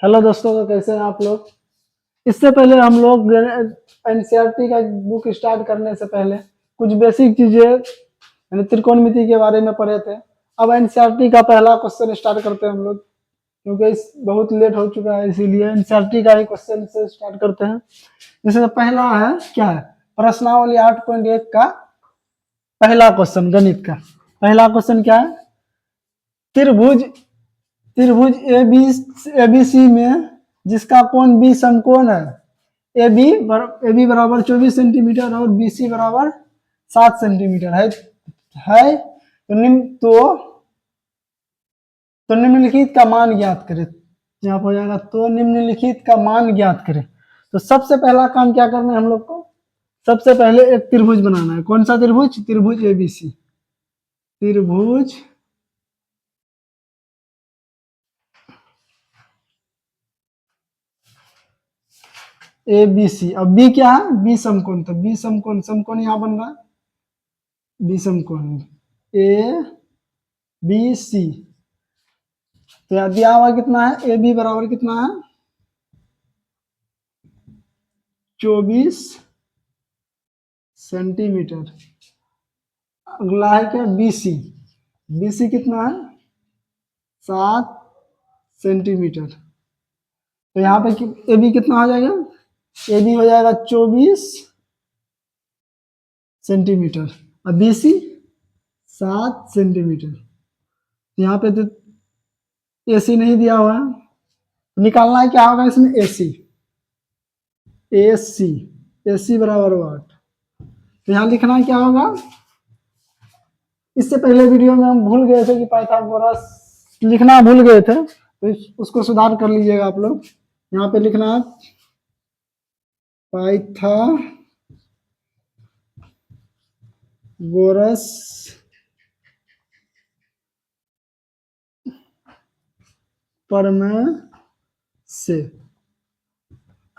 Hello दोस्तों, तो कैसे हैं आप लोग। इससे पहले हम लोग एनसीईआरटी का बुक स्टार्ट करने से पहले कुछ बेसिक चीजें यानी त्रिकोणमिति के बारे में पढ़े थे। अब एनसीईआरटी का पहला क्वेश्चन स्टार्ट करते हैं हम लोग, क्योंकि बहुत लेट हो चुका है, इसीलिए एनसीईआरटी का ही क्वेश्चन से स्टार्ट करते हैं। जैसे पहला है, क्या है, प्रश्नावली 8.1 का पहला क्वेश्चन, गणित का पहला क्वेश्चन क्या है। त्रिभुज त्रिभुज एबीसी में जिसका कोण बी समकोण है, ए बी बराबर 24 सेंटीमीटर और बी सी बराबर 7 सेंटीमीटर है तो निम्नलिखित का मान ज्ञात करें। यहाँ पर हो जाएगा तो निम्नलिखित का मान ज्ञात करें। तो सबसे पहला काम क्या करना है हम लोग को, सबसे पहले एक त्रिभुज बनाना है। कौन सा त्रिभुज? त्रिभुज एबीसी। त्रिभुज ए बी सी। अब बी क्या है? बी समकोण। तो बी समकोण, समकोण यहां बन रहा है, बी समकोण ए बी सी। तो यहाँ दिया हुआ कितना है, ए बी बराबर कितना है, 24 सेंटीमीटर। अगला है क्या, बी सी। बी सी कितना है, 7 सेंटीमीटर। तो यहाँ पे ए बी कितना हो जाएगा, ए बी हो जाएगा 24 सेंटीमीटर और बी सी 7 सेंटीमीटर। यहाँ पे तो ए सी नहीं दिया हुआ है, निकालना है क्या होगा इसमें, A C. A C, A C बराबर 8। तो यहाँ लिखना क्या होगा, इससे पहले वीडियो में हम भूल गए थे कि पाइथागोरस लिखना भूल गए थे, तो उसको सुधार कर लीजिएगा आप लोग। यहाँ पे लिखना है पाइथागोरस प्रमेय से।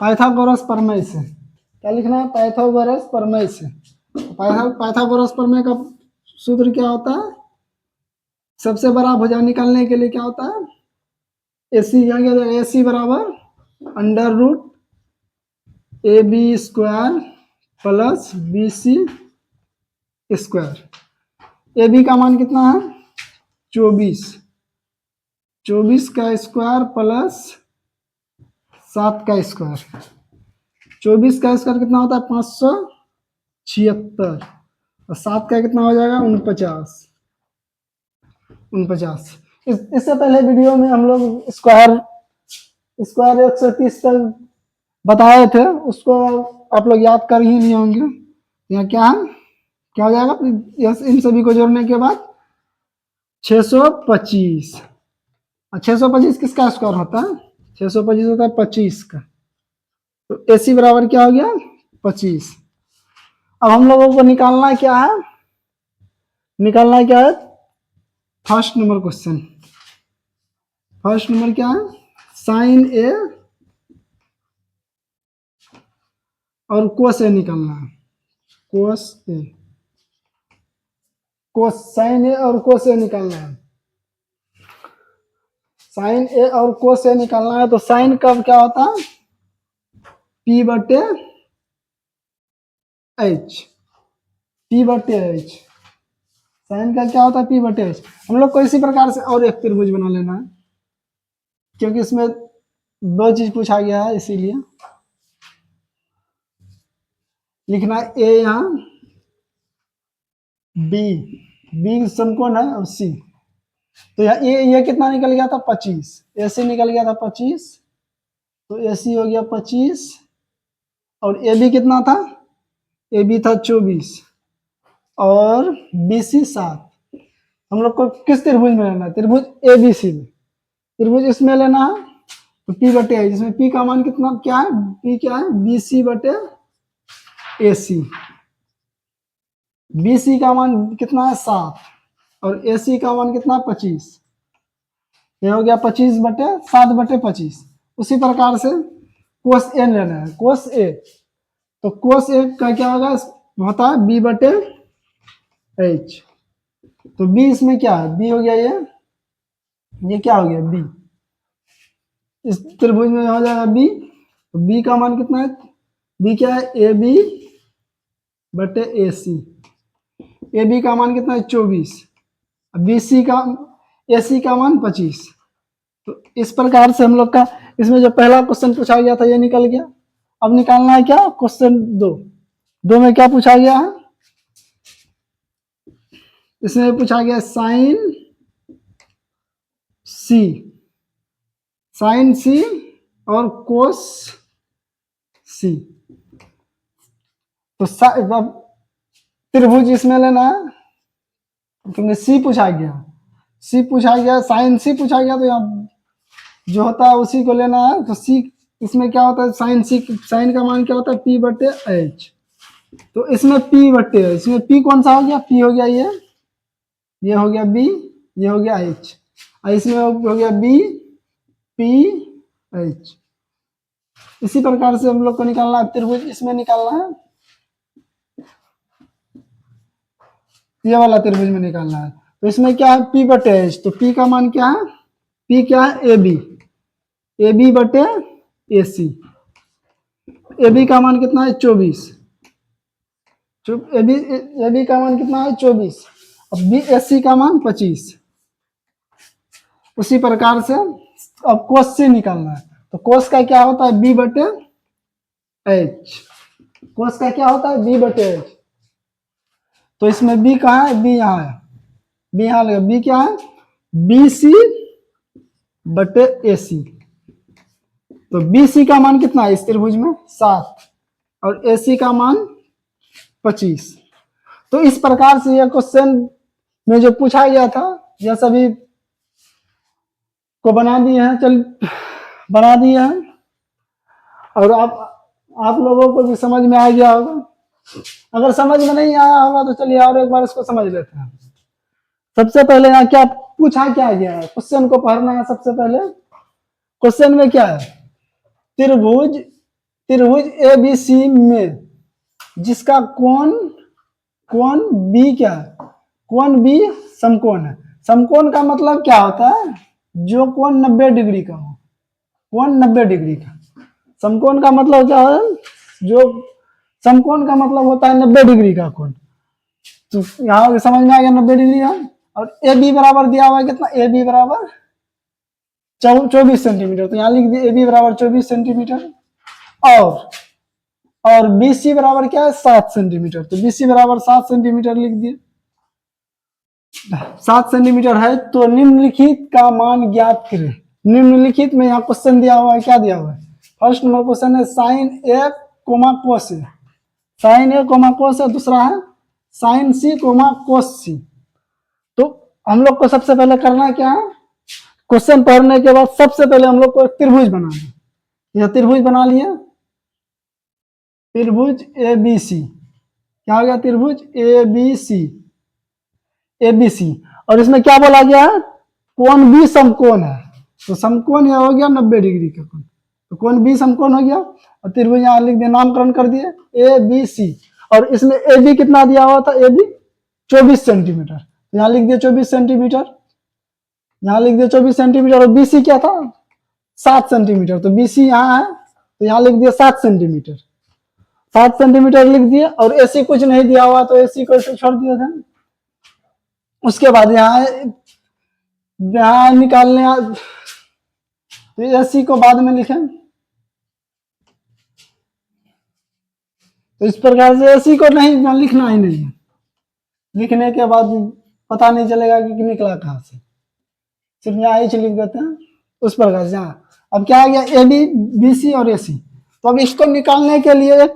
पाइथागोरस प्रमेय से क्या लिखना है, पाइथागोरस प्रमेय से। पाइथागोरस प्रमेय का सूत्र क्या होता है, सबसे बड़ा भुजा निकालने के लिए क्या होता है, एसी। ए सी बराबर under root A B square plus B C square. A B का मान कितना है, 24। 24 का स्क्वायर प्लस 7 का स्क्वायर। 24 का स्क्वायर कितना होता है, 576। और 7 का कितना हो जाएगा, 49। इससे पहले वीडियो में हम लोग स्क्वायर स्क्वायर 130 तक बताए थे, उसको आप लोग याद कर ही नहीं होंगे। यहाँ क्या है, क्या हो जाएगा, इन सभी को जोड़ने के बाद 625। और 625 किसका स्क्वायर होता है, 625 होता है 25 का। तो ए सी बराबर क्या हो गया, 25। अब हम लोगों को निकालना क्या है, निकालना क्या है, first number question. First number क्या है, साइन ए और कोस ए निकालना है। कोस ए, कोस साइन ए और कोस ए निकालना है। साइन ए और कोस ए निकालना है। तो साइन कब क्या होता है, पी बटे एच। पी बटे एच, साइन का क्या होता है, पी बटे एच। हम लोग को इसी प्रकार से और एक त्रिभुज बना लेना है, क्योंकि इसमें दो चीज पूछा गया है, इसीलिए लिखना ए, यहाँ बी, बी समकोण है और सी। तो ये कितना निकल गया था, 25। ए सी निकल गया था 25, तो ए सी हो गया 25। और ए बी कितना था, ए बी था 24 और बी सी 7। हम लोग को किस त्रिभुज में लेना है, त्रिभुज ए बी सी में। त्रिभुज इसमें लेना है, तो पी बटे आई, जिसमें पी का मान कितना क्या है, पी क्या है, बी सी बटे ए सी। बी सी का मान कितना है, 7। और ए सी का मान कितना, 25। ये हो गया 25 बटे 7 बटे 25। उसी प्रकार से कोस ए लेना है, कोस ए। तो कोस ए का क्या होगा, होता है बी बटे एच। तो बी इसमें क्या है, बी हो गया ये क्या हो गया, बी। इस त्रिभुज में हो जाएगा बी, तो बी का मान कितना है, बी क्या है, ए बी बटे ए सी। ए बी का मान कितना है 24, बी सी का, ए सी का मान 25। तो इस प्रकार से हम लोग का इसमें जो पहला क्वेश्चन पूछा गया था ये निकल गया। अब निकालना है क्या, क्वेश्चन 2। 2 में क्या पूछा गया है, इसमें पूछा गया साइन सी, साइन सी और कोस सी। तो अब त्रिभुज इसमें लेना है, क्योंकि सी पूछा गया, सी पूछा गया, साइन सी पूछा गया, तो यहाँ जो होता है उसी को लेना है। तो सी इसमें क्या होता है, साइन सी, साइन का मान क्या होता है, पी बटे एच। तो इसमें पी बटे, इसमें पी कौन सा हो गया, पी हो गया ये हो गया बी, ये हो गया एच, और इसमें हो गया बी पी एच। इसी प्रकार से हम लोग को निकालना है त्रिभुज, इसमें निकालना है, ये वाला त्रिभुज में निकालना है। तो इसमें क्या है, पी बटे एच, तो पी का मान क्या है, पी क्या है, ए बी, ए बी बटे ए सी। ए बी का मान कितना है 24, ए बी का मान कितना है 24, अब बी एस सी का मान 25। उसी प्रकार से अब कोस से निकालना है, तो कोस का क्या होता है, बी बटे एच, कोस का क्या होता है, बी बटे एच। तो इसमें बी कहाँ है, बी यहाँ है, बी यहाँ लगे, बी क्या है, बी सी बटे ए सी। तो बी सी का मान कितना है इस त्रिभुज में 7, और ए सी का मान 25। तो इस प्रकार से यह क्वेश्चन में जो पूछा गया था यह सभी को बना दिए हैं, चल बना दिए हैं, और आप लोगों को भी समझ में आ गया होगा। अगर समझ में नहीं आया होगा तो चलिए और एक बार इसको समझ लेते हैं। सबसे पहले यहाँ क्या पूछा, क्या गया है, क्वेश्चन को पढ़ना है। सबसे पहले क्वेश्चन में क्या है, त्रिभुज, त्रिभुज ए बी सी में जिसका कोण बी क्या है, कोण बी समकोण है। समकोण का मतलब क्या होता है, जो कोण 90 डिग्री का हो, कोण 90 डिग्री का। समकोण का मतलब क्या है, जो समकोण का मतलब होता है 90 डिग्री का कोण। तो यहाँ समझ में आ गया 90 डिग्री का। और ए बी बराबर दिया हुआ है कितना, ए बी बराबर 24 सेंटीमीटर, तो यहाँ लिख दिए ए बी बराबर 24 सेंटीमीटर। और बी सी बराबर क्या है 7 सेंटीमीटर, तो बी सी बराबर 7 सेंटीमीटर लिख दिए। 7 सेंटीमीटर है, तो निम्नलिखित का मान ज्ञात करें। निम्नलिखित में यहाँ क्वेश्चन दिया हुआ है, क्या दिया हुआ है, फर्स्ट नंबर क्वेश्चन है साइन ए कोमा कोस है, साइन ए कोमा कोस है। दूसरा है साइन सी कोमा कोस सी। तो हम लोग को सबसे पहले करना क्या है, क्वेश्चन पढ़ने के बाद सबसे पहले हम लोग को एक त्रिभुज बनाना है। यह त्रिभुज बना लिया, त्रिभुज ए बी सी, क्या हो गया, त्रिभुज A B C, A B C. और इसमें क्या बोला गया है, कोण बी समकोण है, तो समकोण यह हो गया 90 डिग्री का कोण, तो कोण बी समकोण हो गया। और त्रिभुज यहाँ लिख दिया, नामकरण कर दिए ए बी सी। और इसमें ए बी कितना दिया हुआ था, ए बी 24 सेंटीमीटर, तो यहाँ लिख दिया 24 सेंटीमीटर, यहाँ लिख दिया 24 सेंटीमीटर। और बी सी क्या था 7 सेंटीमीटर, तो बी सी यहाँ है, तो यहाँ लिख दिया 7 सेंटीमीटर, 7 सेंटीमीटर लिख दिया। और एसी कुछ नहीं दिया हुआ, तो एसी को ऐसे छोड़ दिया था। उसके बाद यहाँ निकालने, तो एसी को बाद में लिखें। तो इस प्रकार से एसी को नहीं लिखना ही नहीं है, लिखने के बाद पता नहीं चलेगा कि निकला कहाँ से, सिर्फ यहाँ ही लिख देते हैं उस प्रकार से। अब क्या आ गया, ए बी बी सी और ए सी। तो अब इसको निकालने के लिए एक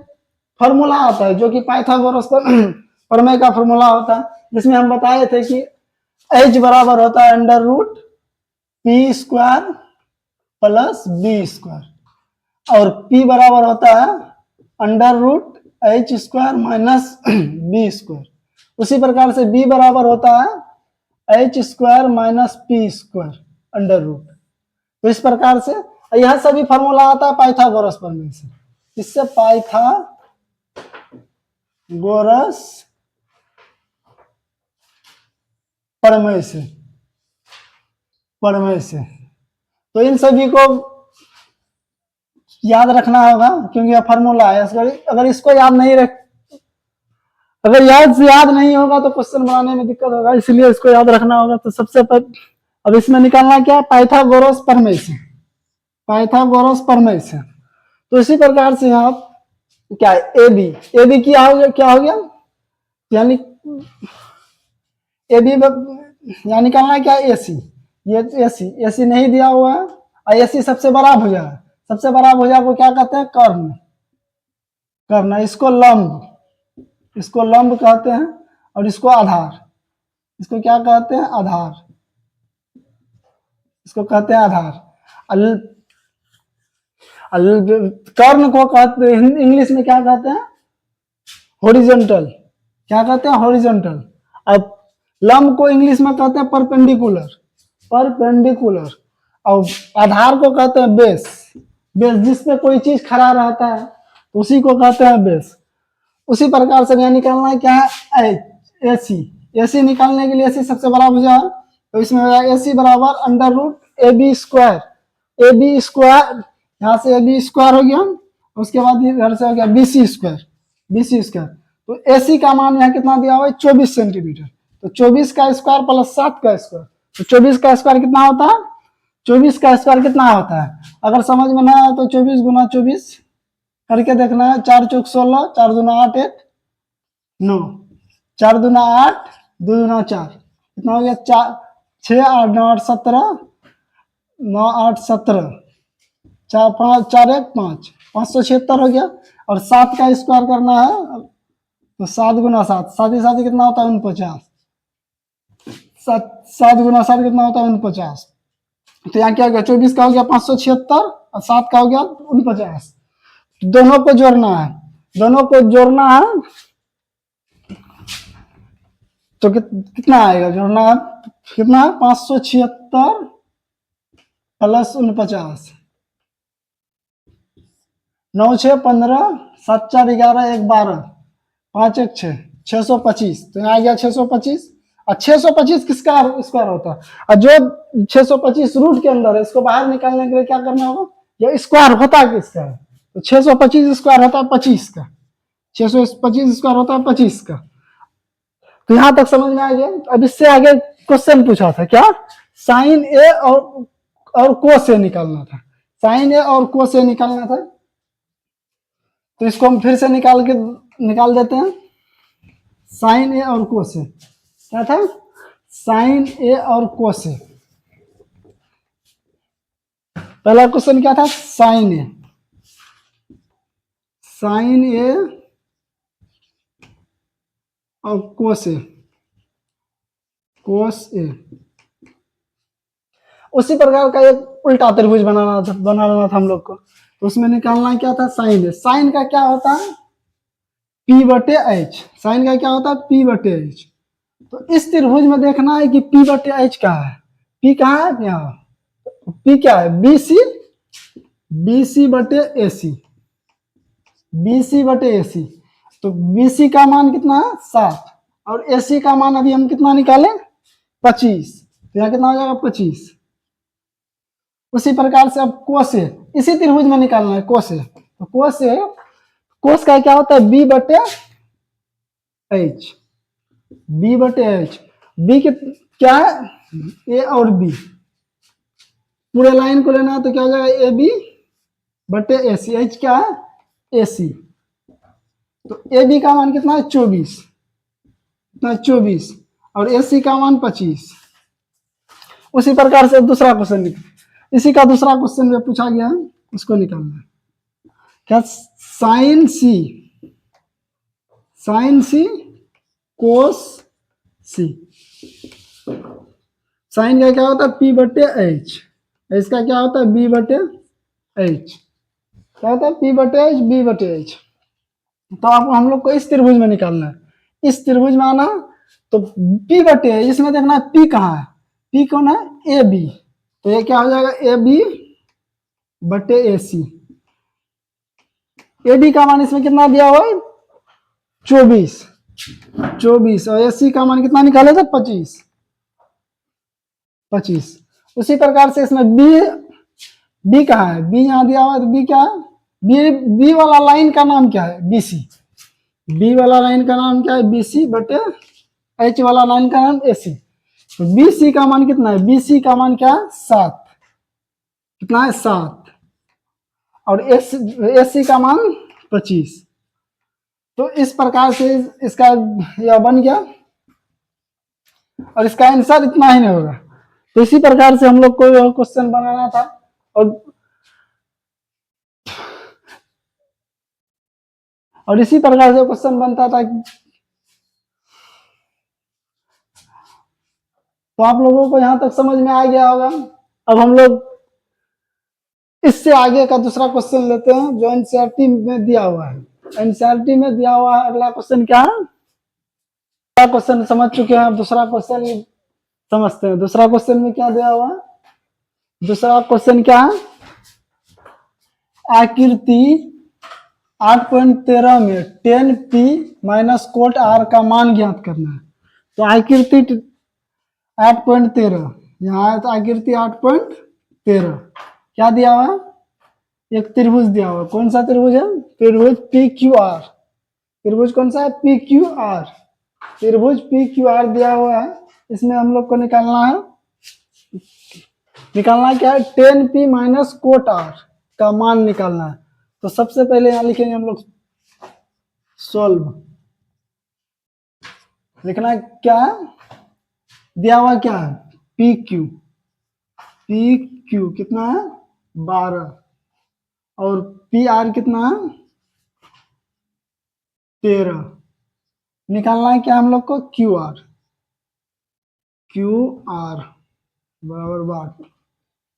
फॉर्मूला आता है, जो कि पाइथागोरस प्रमेय का फॉर्मूला होता है, जिसमें हम बताए थे कि h बराबर होता है under root P square plus B square, और p बराबर होता है under root H square minus B square. उसी प्रकार से b बराबर होता है H square minus P square under root. तो इस प्रकार से यह सभी फॉर्मूला आता है पाइथागोरस प्रमेय से। इससे पाइथागोरस प्रमेय से, तो इन सभी को याद रखना होगा क्योंकि यह फॉर्मूला है। अगर इसको याद नहीं रख अगर याद नहीं होगा तो क्वेश्चन बनाने में दिक्कत होगा, इसलिए इसको याद रखना होगा। तो सबसे पहले अब इसमें निकालना क्या है, पाइथागोरस प्रमेय से। पाइथागोरस प्रमेय से तो इसी प्रकार से आप क्या है, ए बी क्या हो गया यानी ए बी यहाँ निकालना है क्या, ए सी। ये ए सी नहीं दिया हुआ है और ए सी सबसे बड़ा भुजा है। सबसे बड़ा भुजा को क्या कहते हैं, कर्ण। कर्ण, इसको लंब कहते हैं और इसको आधार। इसको क्या कहते हैं, आधार। इसको कहते हैं आधार। कर्ण को कहते हैं इंग्लिश में क्या कहते हैं, हॉरिजॉन्टल। क्या कहते हैं, हॉरिजॉन्टल। अब लंब को इंग्लिश में कहते हैं परपेंडिकुलर। परपेंडिकुलर। और आधार को कहते हैं बेस। बेस जिसपे कोई चीज खड़ा रहता है तो उसी को कहते हैं बेस। उसी प्रकार से यहाँ निकालना है क्या है, ए सी निकालने के लिए ए सी सबसे बड़ा भुजा है तो इसमें ए सी बराबर under root A B square. A B square, यहाँ से ए बी स्क्वायर हो गया, उसके बाद इधर से हो गया बी सी स्क्वायर। तो ए सी का मान यहाँ कितना दिया हुआ है, 24 सेंटीमीटर। तो 24 का स्क्वायर प्लस 7 का स्क्वायर, तो 24 का स्क्वायर कितना होता है, 24 का स्क्वायर कितना होता है। अगर समझ में ना आए तो 24 गुना 24 करके देखना है। 4 चौक 16, 4 दूना 8, 1 9, 4 दूना 8, 2 दूना 4, कितना हो गया 4 6 8 9 8 17, 9 8 17, 4 5 4 1 5, 576 हो गया। और 7 का स्क्वायर करना है तो 7 गुना 7, साथ ही साथ कितना होता है 49। 7 गुना 7 कितना होता है 49। तो यहाँ क्या हो गया, 24 का हो गया 576 और 7 का हो गया 49। दोनों को जोड़ना है, तो कितना आएगा, जोड़ना है कितना, 576 प्लस 49, 9 6 15, 7 4 11 1 12, 5 1 6, 625। तो यहाँ आ गया 625। और 625 किसका स्क्वायर होता है, और जो 625 रूट के अंदर है इसको बाहर निकालने के लिए क्या करना होगा, ये स्क्वायर होता किसका है, तो 625 स्क्वायर होता है 25 का। 625 स्क्वायर होता है 25 का। तो यहां तक समझ में आ गया। अब इससे आगे क्वेश्चन पूछा था क्या, साइन ए और कोस ए निकालना था। साइन ए और कोस ए निकालना था। तो इसको हम फिर से निकाल देते हैं। साइन ए और कोस ए क्या था, साइन ए और कोस ए। पहला क्वेश्चन क्या था, साइन ए और कोस ए। उसी प्रकार का एक उल्टा त्रिभुज बनाना था हम लोग को। तो उसमें निकालना क्या था, साइन ए। साइन का क्या होता है, P बटे एच। साइन का क्या होता है, P बटे एच। तो इस त्रिभुज में देखना है कि P बटे एच क्या है। P कहाँ है, यहाँ। P क्या है, BC बटे AC। BC बटे AC। तो BC का मान कितना है 7 और AC का मान अभी हम कितना निकाले 25। तो यहाँ कितना हो जाएगा 25। उसी प्रकार से अब कोस ए, इसी त्रिभुज में निकालना है कोस ए। तो कोस का क्या होता है, B बटे एच। B बटे एच। B क्या है, A और B। पूरे लाइन को लेना है तो क्या हो जाएगा, AB बटे AC। एच क्या है, AC। तो AB का मान कितना है 24, कितना 24 और AC का मान 25। उसी प्रकार से दूसरा क्वेश्चन इसी का दूसरा क्वेश्चन में पूछा गया है, उसको निकालना है क्या, साइन सी कोस सी। साइन का क्या होता है, P बटे एच। इसका क्या होता है, B बटे एच। क्या होता है, P बटे एच, B बटे एच। तो आपको हम लोग को इस त्रिभुज में निकालना है। इस त्रिभुज में आना तो P बटे एच, इसमें देखना है P कहाँ है, P कौन है, AB। तो ये क्या हो जाएगा, AB बटे AC। AB का मान इसमें कितना दिया हुआ है 24 और AC का मान कितना निकाले थे 25। उसी प्रकार से इसमें B कहाँ है, B यहाँ दिया हुआ है तो B क्या है बी बी वाला लाइन का नाम क्या है? BC। बी वाला लाइन का नाम क्या है? BC बटे H वाला लाइन का नाम AC। तो BC का मान कितना है? BC का मान क्या है? 7। कितना है? 7। और AC का मान 25। तो इस प्रकार से इसका यह बन गया, और इसका आंसर इतना ही नहीं होगा। तो इसी प्रकार से हम लोग को क्वेश्चन बनाना था। और इसी प्रकार से क्वेश्चन बनता था। तो आप लोगों को यहां तक समझ में आ गया होगा। अब हम लोग इससे आगे का दूसरा क्वेश्चन लेते हैं जो एनसीईआरटी में दिया हुआ है। एनसीईआरटी में दिया हुआ है अगला क्वेश्चन क्या है? पहला क्वेश्चन समझ चुके हैं, अब दूसरा क्वेश्चन समझते हैं। दूसरा क्वेश्चन में क्या दिया हुआ है? दूसरा क्वेश्चन क्या है? आकृति 8.13 में 10p माइनस कोट r का मान ज्ञात करना है। तो आकृति 8.13, यहाँ तो आकृति 8.13 क्या दिया हुआ है? एक त्रिभुज दिया हुआ। कौन सा त्रिभुज है? त्रिभुज PQR। त्रिभुज कौन सा है? PQR। त्रिभुज PQR दिया हुआ है। इसमें हम लोग को निकालना क्या है? 10p माइनस कोट r का मान निकालना है। तो सबसे पहले यहाँ लिखेंगे हम लोग सोल्व। लिखना क्या है? दिया हुआ क्या है? PQ कितना है? 12। और PR कितना है? 13। निकालना है क्या हम लोग को? QR बराबर वाट।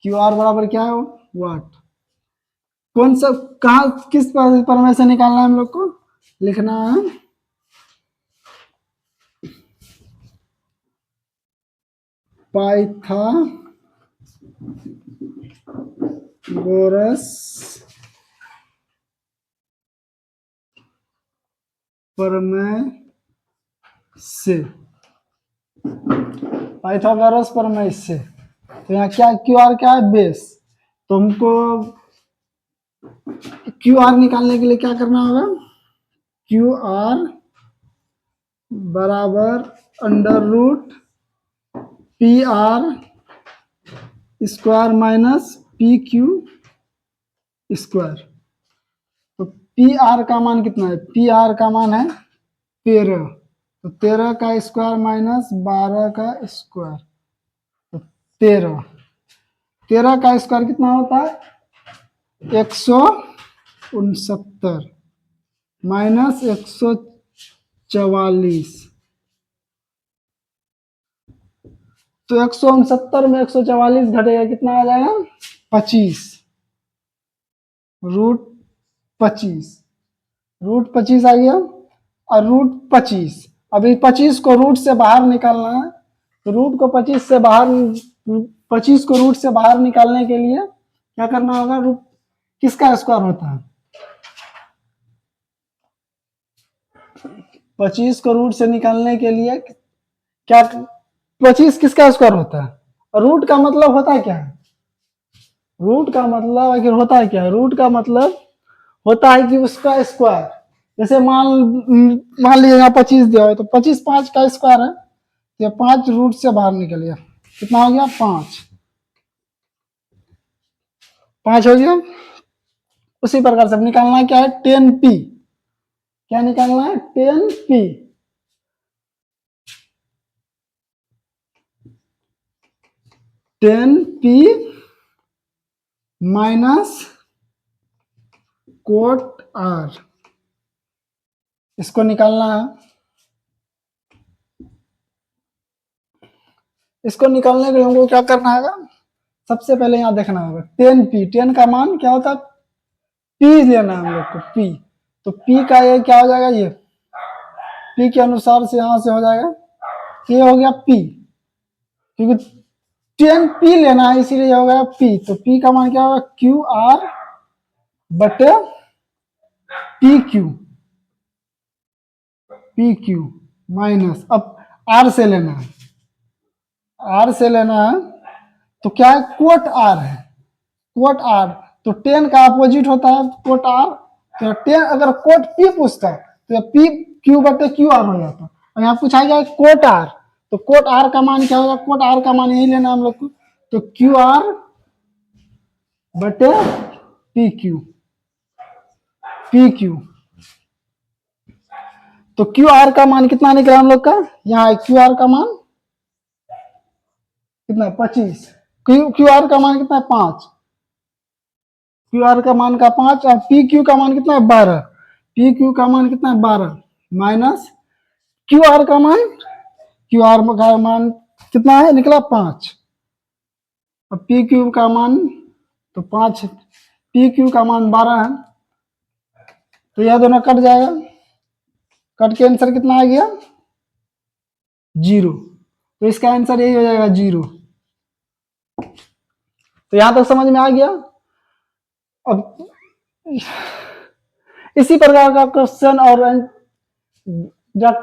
QR बराबर क्या है? वाट। कौन सा कहा किस प्रमेय से निकालना है हम लोग को? लिखना है पाइथागोरस प्रमेय से। पाइथागोरस प्रमेय से। तो यहाँ क्या QR क्या है? बेस। तो हमको QR निकालने के लिए क्या करना होगा? QR बराबर under root PR square minus PQ square. तो PR का मान कितना है? PR का मान है 13। तो 13 का स्क्वायर माइनस 12 का स्क्वायर, तो 13 का स्क्वायर कितना होता है? 169 माइनस 144। तो 169 में 144 घटेगा, कितना आ जाएगा? 25। रूट 25 आ गया। और रूट 25, अभी 25 को रूट से बाहर निकालना है। तो रूट को 25 से बाहर 25 को रूट से बाहर निकालने के लिए क्या करना होगा? रूट किसका स्क्वायर होता है? 25 को रूट से निकालने के लिए क्या 25 किसका स्क्वायर होता है? और रूट का मतलब होता है क्या है? रूट का मतलब आखिर होता है क्या है? रूट का मतलब होता है कि उसका स्क्वायर। जैसे मान लीजिए यहाँ 25 दिया हो, तो 25 5 का स्क्वायर है। तो 5 रूट से बाहर निकल गया, कितना हो गया? 5 हो गया। उसी प्रकार से निकालना क्या है? 10p। क्या निकालना है? 10p। 10p minus cot r, इसको निकालना है। इसको निकालने के लिए हमको क्या करना है? सबसे पहले यहाँ देखना होगा 10p। 10 का मान क्या होता है? p लेना है हम लोग को, p। तो p का ये क्या हो जाएगा? ये p के अनुसार से यहां से हो जाएगा, ये हो गया p, क्योंकि 10p लेना है इसीलिए हो गया p। तो p का मान क्या होगा? QR बटे PQ माइनस, अब R से लेना है। R से लेना है तो क्या है? कोट R है, कोट R। तो टेन का अपोजिट होता है कोट आर। तो टेन अगर कोट पी पूछता है तो पी क्यू बटे क्यू आर हो जाता है। और यहाँ पूछा गया कोट आर, तो कोट आर का मान क्या होगा, कोट आर का मान यही लेना हम लोग को, तो क्यू आर बटे पी क्यू, पी क्यू। तो क्यू आर का मान कितना निकला हम लोग का, यहाँ क्यू आर का मान कितना 25, क्यू आर का मान कितना है 5, क्यू आर का मान का 5 और पी क्यू का मान कितना है 12, पी क्यू का मान कितना है 12 माइनस क्यू आर का मान, क्यू आर का मान कितना है निकला 5 और पी क्यू का मान तो 5, पी क्यू का मान 12 है। तो यह दोनों कट जाएगा, कट के आंसर कितना आ गया 0। तो इसका आंसर यही हो जाएगा 0। तो यहां तक समझ में आ गया। अब इसी प्रकार का क्वेश्चन और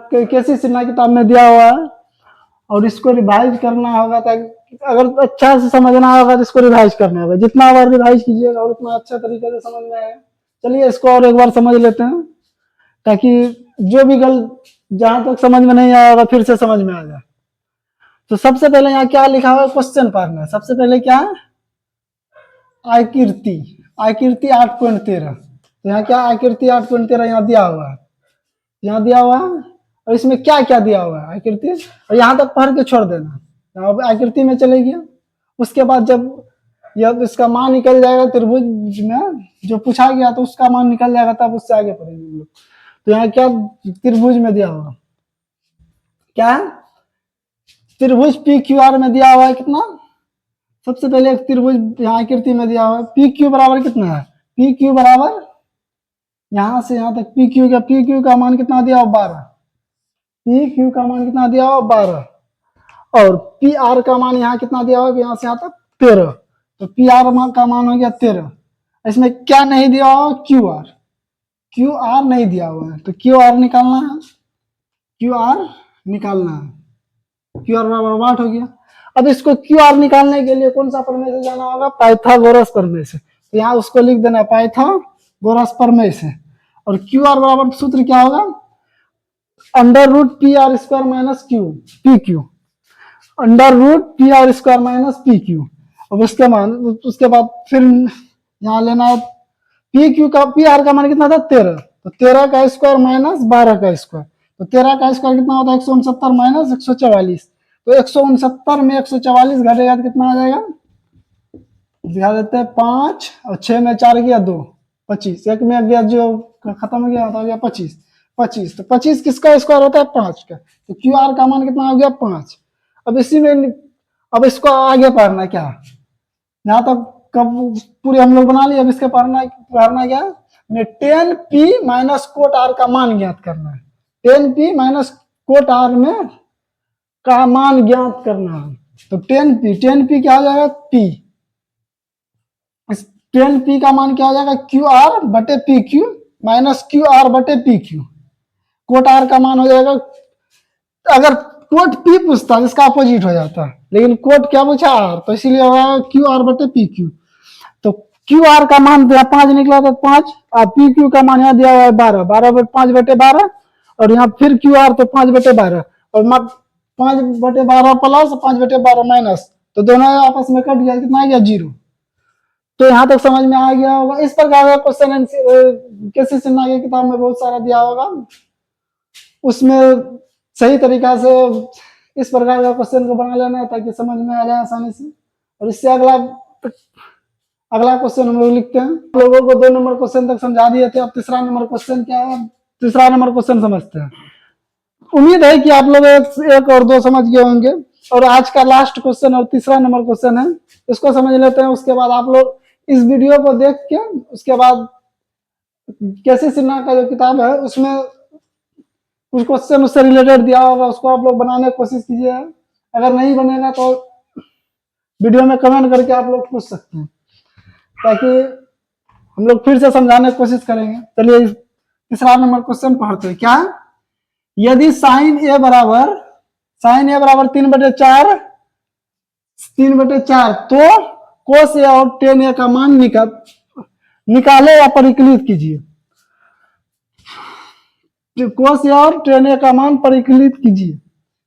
कैसी सिन्हा किताब में दिया हुआ है और इसको रिवाइज करना होगा, ताकि अगर अच्छा से समझना होगा तो इसको रिवाइज करना होगा। जितना बार रिवाइज कीजिएगा और उतना अच्छा तरीके से समझ में आएगा। चलिए इसको और एक बार समझ लेते हैं, ताकि जो भी जहां तक समझ में नहीं आया होगा फिर से समझ में आ जाए। तो सबसे पहले यहाँ क्या लिखा हुआ है क्वेश्चन पार्ट में, सबसे पहले क्या है आकृति, आकृति 8.13। तो यहाँ क्या आकृति 8.13 यहाँ दिया हुआ है, यहाँ दिया हुआ है और इसमें क्या क्या दिया हुआ है आकृति, और यहाँ तक पढ़ के छोड़ देना। यहाँ आकृति में चले गया, उसके बाद जब यह इसका मान निकल जाएगा त्रिभुज में जो पूछा गया तो उसका मान निकल जाएगा, तब उससे आगे पढ़ेंगे हम लोग। तो यहाँ क्या त्रिभुज में दिया हुआ क्या है, त्रिभुज पी क्यू आर में दिया हुआ है कितना, सबसे पहले एक त्रिभुज यहाँ आकृति में दिया हुआ है पी क्यू बराबर कितना है, पी क्यू बराबर यहां से यहां तक पी क्यू का मान कितना दिया हुआ 12, पी क्यू का मान कितना दिया हुआ 12 और पी आर का मान यहाँ कितना दिया हुआ यहाँ से यहाँ तक 13। तो पी आर का मान हो गया 13। इसमें क्या नहीं दिया हुआ क्यू आर, क्यू आर नहीं दिया हुआ है, तो क्यू आर निकालना है, क्यू आर निकालना है, क्यू आर बराबर 8 हो गया। अब इसको क्यू आर निकालने के लिए कौन सा प्रमेय से जाना होगा, पाइथागोरस प्रमेय से। तो यहाँ उसको लिख देना पाइथागोरस प्रमेय से। और क्यू आर बराबर सूत्र क्या होगा, under root P R square minus Q P Q, under root P R square minus P Q. अब उसके बाद फिर यहाँ लेना पी क्यू का, पी आर का मान कितना था 13, तो 13 का स्क्वायर माइनस 12 का स्क्वायर, तो 13 का स्क्वायर कितना होता है 169 माइनस 144। तो 169 में 144 घटेगा तो कितना आ जाएगा, दिखा देते हैं 5 और 6 में 4 गया 2, 25, एक में गया जो खत्म हो गया तो गया 25, 25। तो 25 किसका स्क्वायर होता है 5 का, तो क्यू आर का मान कितना हो गया 5। अब इसी में अब इसको आगे पढ़ना क्या, यहाँ तक कब पूरे हम लोग बना लिए। अब इसके पढ़ना क्या, 10 पी माइनस कोट आर का मान ज्ञात करना है, 10 पी माइनस कोट आर में का मान ज्ञात करना है। तो 10 पी क्या हो जाएगा पी, इस 10 पी का मान क्या हो जाएगा क्यू आर बटे P Q minus Q R बटे पी क्यू। कोट आर का मान हो जाएगा, अगर कोट पी पूछता है इसका अपोजिट हो जाता है, लेकिन कोट क्या पूछा आर, तो इसीलिए होगा क्यू आर बटे पी क्यू। तो क्यू आर का मान 5 निकला था 5 और पी क्यू का मान यहाँ दिया हुआ है 12, 5 बटे 12 और यहाँ फिर क्यू आर तो 5 बटे 12 और 5 बटे 12 प्लस 5 बटे 12 माइनस, तो दोनों आपस में कट गया, कितना आ गया 0। तो यहाँ तक समझ में आ गया होगा। इस प्रकार का क्वेश्चन कैसे सिन्हा की किताब में बहुत सारा दिया होगा, उसमें सही तरीका से इस प्रकार का क्वेश्चन को बना लेना ताकि समझ में आ जाए आसानी से। और इससे अगला क्वेश्चन हम लोग लिखते हैं। लोगों को 2 नंबर क्वेश्चन तक समझा दिए थे, अब तीसरा नंबर क्वेश्चन क्या है, तीसरा नंबर क्वेश्चन समझते हैं। उम्मीद है कि आप लोग एक और 2 समझ गए होंगे। और आज का लास्ट क्वेश्चन और तीसरा नंबर क्वेश्चन है, इसको समझ लेते हैं। उसके बाद आप लोग इस वीडियो को देख के उसके बाद कैसे सिन्हा का जो किताब है उसमें कुछ क्वेश्चन उससे रिलेटेड दिया होगा, उसको आप लोग बनाने की कोशिश कीजिए। अगर नहीं बनेगा तो वीडियो में कमेंट करके आप लोग पूछ सकते हैं, ताकि हम लोग फिर से समझाने की कोशिश करेंगे। चलिए तीसरा नंबर क्वेश्चन पढ़ते हैं। क्या, यदि साइन ए बराबर 3/4 तो कोस ए और टेन ए का मान निकाले या परिकलित कीजिए। कोस ए और tan a का मान परिकलित कीजिए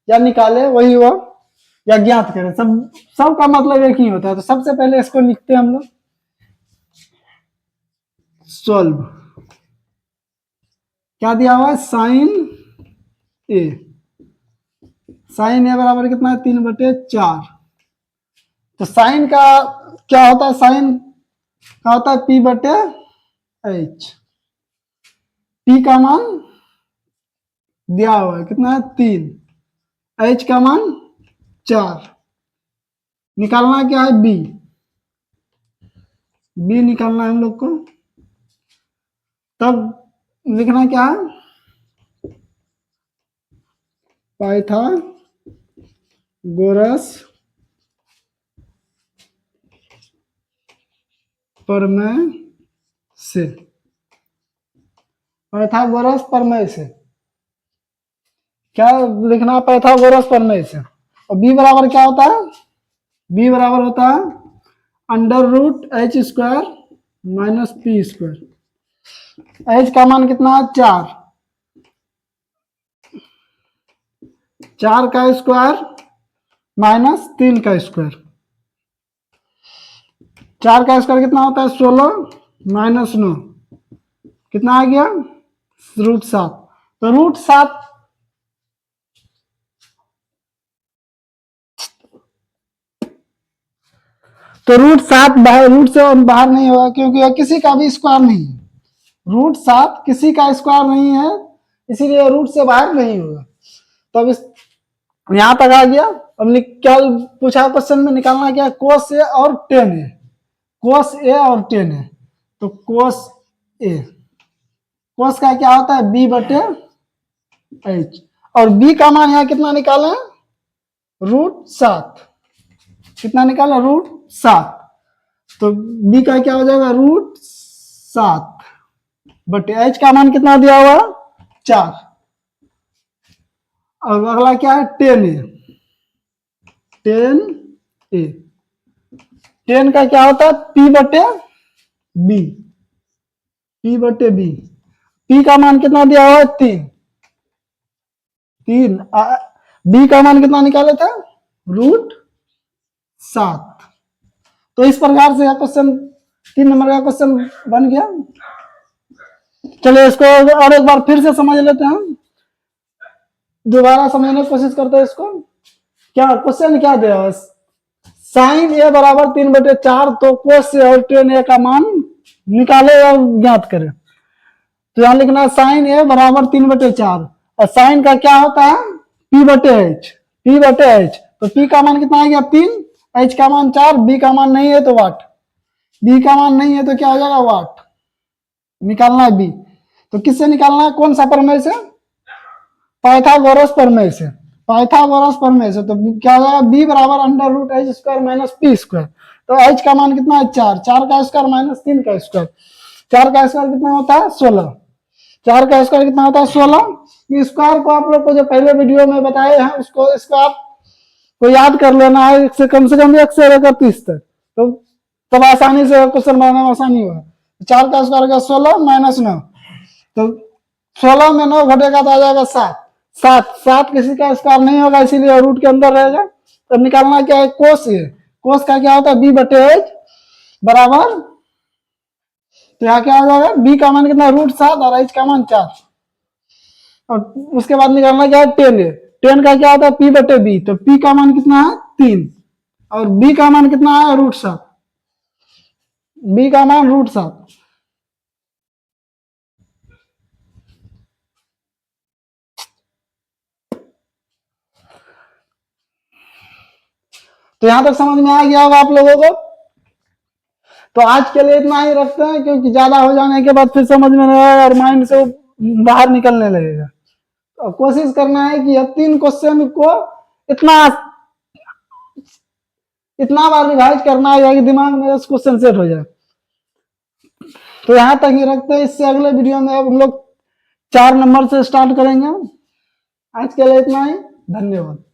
या निकाले, वही हुआ, या ज्ञात करें, सब का मतलब एक ही होता है। तो सबसे पहले इसको लिखते हैं हम लोग, सॉल्व। क्या दिया हुआ है, साइन ए। साइन ए बराबर कितना है, 3/4। तो साइन का क्या होता है, साइन का होता है P/H। P का मान दिया हुआ है कितना है, 3। H का मान 4। निकालना क्या है, B। B निकालना है हम लोग को। तब लिखना क्या है, पाइथागोरस प्रमेय से। पाइथागोरस प्रमेय से क्या लिखना है, पाइथागोरस प्रमेय से। और बी बराबर क्या होता है, बी बराबर होता है √h² - p²। h का मान कितना है, 4। 4 का स्क्वायर -3 का स्क्वायर। 4 का स्क्वायर कितना होता है, 16 -9 कितना आ गया, √7। तो √7 तो √7 रूट से बाहर नहीं होगा, क्योंकि यह किसी का भी स्क्वायर नहीं है। √7 किसी का स्क्वायर नहीं है, इसीलिए रूट से बाहर नहीं होगा। तो अब इस यहां तक आ गया। अब क्या पूछा क्वेश्चन में, निकालना क्या, कोस ए और tan a। कोस ए और tan a। तो कोस ए, कोस का क्या होता है, B/H। और B का मान यहाँ कितना निकाले, √7। कितना निकाला, √7। तो B का क्या हो जाएगा, √7/H का मान कितना दिया हुआ, 4। और अगला क्या है, tan a। tan का क्या होता है, P/B। P/B। P का मान कितना दिया हुआ है, 3। B का मान कितना निकाले थे, √7। तो इस प्रकार से क्वेश्चन 3 नंबर का क्वेश्चन बन गया। चलिए इसको और एक बार फिर से समझ लेते हैं, दोबारा समझने की कोशिश करते हैं इसको। क्या क्वेश्चन क्या दिया, साइन ए बराबर 3/4। तो कोस ए और tan a का मान निकाले और ज्ञात करें। तो यहां लिखना साइन ए बराबर 3/4, और साइन का क्या होता है, P/H। P/H तो P का मान कितना आ गया, 3। H का मान 4। B का मान नहीं है तो वाट। B का मान नहीं है तो क्या हो जाएगा, वाट। निकालना है B। तो किससे निकालना है, कौन सा प्रमेय से, पाइथागोरस प्रमेय से। पाइथागोरस प्रमेय से तो क्या हो जाएगा, B बराबर √h² - p²। तो H का मान कितना है, 4। 4 का स्क्वायर -3 का स्क्वायर। 4 का स्क्वायर कितना होता है, 16। 4 का स्क्वायर कितना होता है, 16। स्क्वायर को आप लोग को जो पहले वीडियो में बताए हैं, इसको आप को याद कर लेना है, से कम 1 से लेकर 30 तक। तो तब आसानी से क्वेश्चन बनाने में आसानी होगा। 4 का स्क्वायर का 16 -9। तो 16 में 9 घटेगा तो आ जाएगा 7। 7 किसी का स्क्वायर नहीं होगा, इसीलिए रूट के अंदर रहेगा। तो निकालना क्या है, कोस ए। कोस का क्या होता है, B/H बराबर, तो यहाँ क्या हो जाएगा, B का मान कितना, √7 और H का मान 4। और उसके बाद निकालना क्या है, tan a। tan का क्या होता है, P/B। तो P का मान कितना है, 3। और B का मान कितना है, √7। B का मान √7। तो यहां तक समझ में आ गया होगा आप लोगों को। तो आज के लिए इतना ही रखते हैं, क्योंकि ज्यादा हो जाने के बाद फिर समझ में नहीं आएगा और माइंड से बाहर निकलने लगेगा। तो कोशिश करना है कि यह 3 क्वेश्चन को इतना इतना बार रिवाइज करना है कि दिमाग में इस क्वेश्चन सेट हो जाए। तो यहां तक ही रखते हैं, इससे अगले वीडियो में अब हम लोग 4 नंबर से स्टार्ट करेंगे। आज के लिए इतना ही, धन्यवाद।